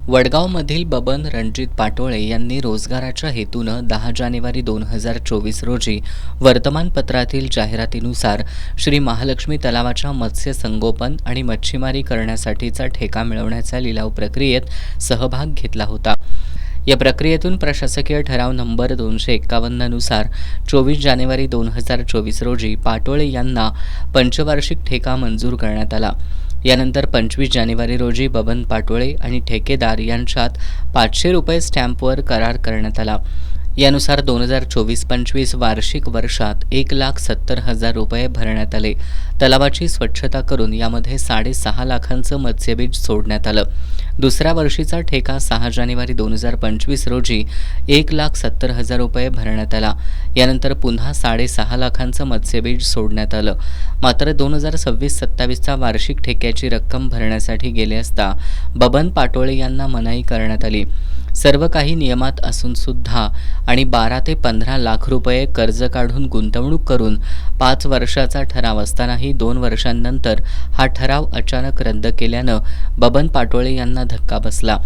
वडगावमधील बबन रणजित पाटोळे यांनी रोजगाराच्या हेतूनं 10 जानेवारी 2024 रोजी वर्तमानपत्रातील जाहिरातीनुसार श्री महालक्ष्मी तलावाच्या मत्स्य संगोपन आणि मच्छीमारी करण्यासाठीचा ठेका मिळवण्याच्या लिलाव प्रक्रियेत सहभाग घेतला होता। या प्रक्रियेतून प्रशासकीय ठराव नंबर 251 नुसार 24 जानेवारी 2024 रोजी पाटोळे यांना पंचवार्षिक ठेका मंजूर करण्यात आला। यानंतर 25 जानेवारी रोजी बबन पाटोळे आणि ठेकेदार यांच्यात 500 रुपये स्टॅम्पवर करार करण्यात आला। यानुसार 2024-25 वार्षिक वर्षात 1,70,000 रुपये भरण्यात आले। तलावाची स्वच्छता करून यामध्ये 6.5 लाखांचं मत्स्यबीज सोडण्यात आलं। दुसऱ्या वर्षीचा ठेका 6 जानेवारी 2025 रोजी 1,70,000 रुपये भरण्यात आला। यानंतर पुन्हा 6.5 लाखांचं मत्स्यबीज सोडण्यात आलं। मात्र 2026-27चा वार्षिक ठेक्याची रक्कम भरण्यासाठी गेले असता बबन पाटोळे यांना मनाई करण्यात आली। सर्व काही नियमात असून सुद्धा आणि 12 ते 15 लाख रुपये कर्ज काढून गुंतवणूक करून 5 वर्षाचा ठराव असतानाही 2 वर्षांनंतर हा ठराव अचानक रद्द केल्यानं बबन पाटोळे यांना धक्का बसला।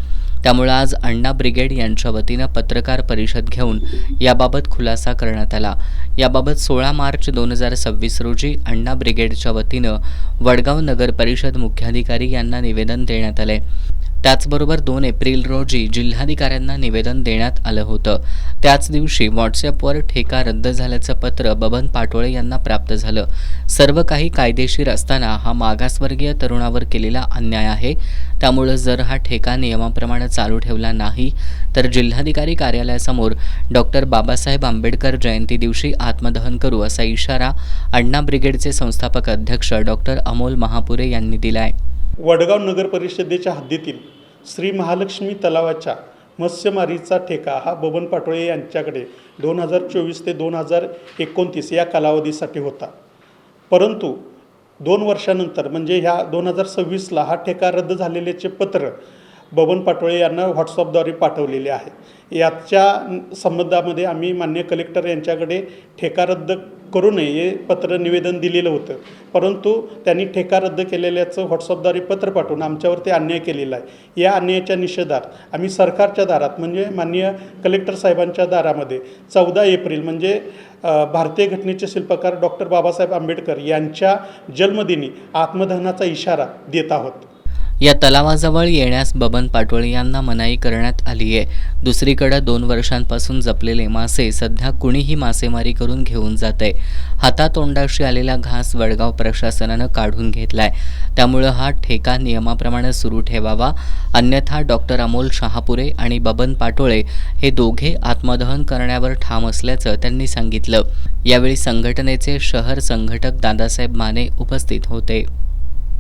त्यामुळे आज अण्णा ब्रिगेड यांच्या वतीनं पत्रकार परिषद घेऊन याबाबत खुलासा करण्यात आला। याबाबत 16 मार्च 2026 रोजी अण्णा ब्रिगेडच्या वतीनं वडगाव नगर परिषद मुख्याधिकारी यांना निवेदन देण्यात आले। त्याचबरोबर 2 एप्रिल रोजी जिल्हाधिकाऱ्यांना निवेदन देण्यात आलं होतं। त्याच दिवशी व्हॉट्सॲपवर ठेका रद्द झाल्याचं पत्र बबन पाटोळे यांना प्राप्त झालं। सर्व काही कायदेशीर असताना हा मागासवर्गीय तरुणावर केलेला अन्याय आहे। त्यामुळे जर हा ठेका नियमाप्रमाणे चालू ठेवला नाही तर जिल्हाधिकारी कार्यालयासमोर डॉक्टर बाबासाहेब आंबेडकर जयंती दिवशी आत्मदहन करू असा इशारा अण्णा ब्रिगेडचे संस्थापक अध्यक्ष डॉक्टर अमोल महापुरे यांनी दिलाय। वडगाव नगर परिषदेच्या हद्दीतील श्री महालक्ष्मी तलावाच्या मत्स्यमारीचा ठेका हा बबन पाटोळे यांच्याकडे 2024 ते 2029 या कालावधीसाठी होता। परंतु 2 वर्षानंतर म्हणजे ह्या 2026ला हा ठेका रद्द झालेल्याचे पत्र बबन पाटोळे यांना व्हॉट्सअपद्वारे पाठवलेले आहे। याच्या संबंधामध्ये आम्ही माननीय कलेक्टर यांच्याकडे ठेका रद्द करू नये हे पत्र निवेदन दिलेलं होतं, परंतु त्यांनी ठेका रद्द केलेल्याचं व्हॉट्सअपद्वारे पत्र पाठवून आमच्यावरती अन्याय केलेला आहे। या अन्यायाच्या निषेधार्थ आम्ही सरकारच्या दारात म्हणजे माननीय कलेक्टर साहेबांच्या दारामध्ये 14 एप्रिल म्हणजे भारतीय घटनेचे शिल्पकार डॉक्टर बाबासाहेब आंबेडकर यांच्या जन्मदिनी आत्मदहनाचा इशारा देत आहोत। या तलावाजवळ येण्यास बबन पाटोळे यांना मनाई करण्यात आली आहे। दुसरीकडे 2 वर्षांपासून जपलेले मासे सध्या कुणीही मासेमारी करून घेऊन जाते। हातातोंडाशी आलेला घास वडगाव प्रशासनानं काढून घेतलाय। त्यामुळे हा ठेका नियमाप्रमाणे सुरू ठेवावा, अन्यथा डॉक्टर अमोल शहापुरे आणि बबन पाटोळे हे दोघे आत्मदहन करण्यावर ठाम असल्याचं त्यांनी सांगितलं। यावेळी संघटनेचे शहर संघटक दादासाहेब माने उपस्थित होते।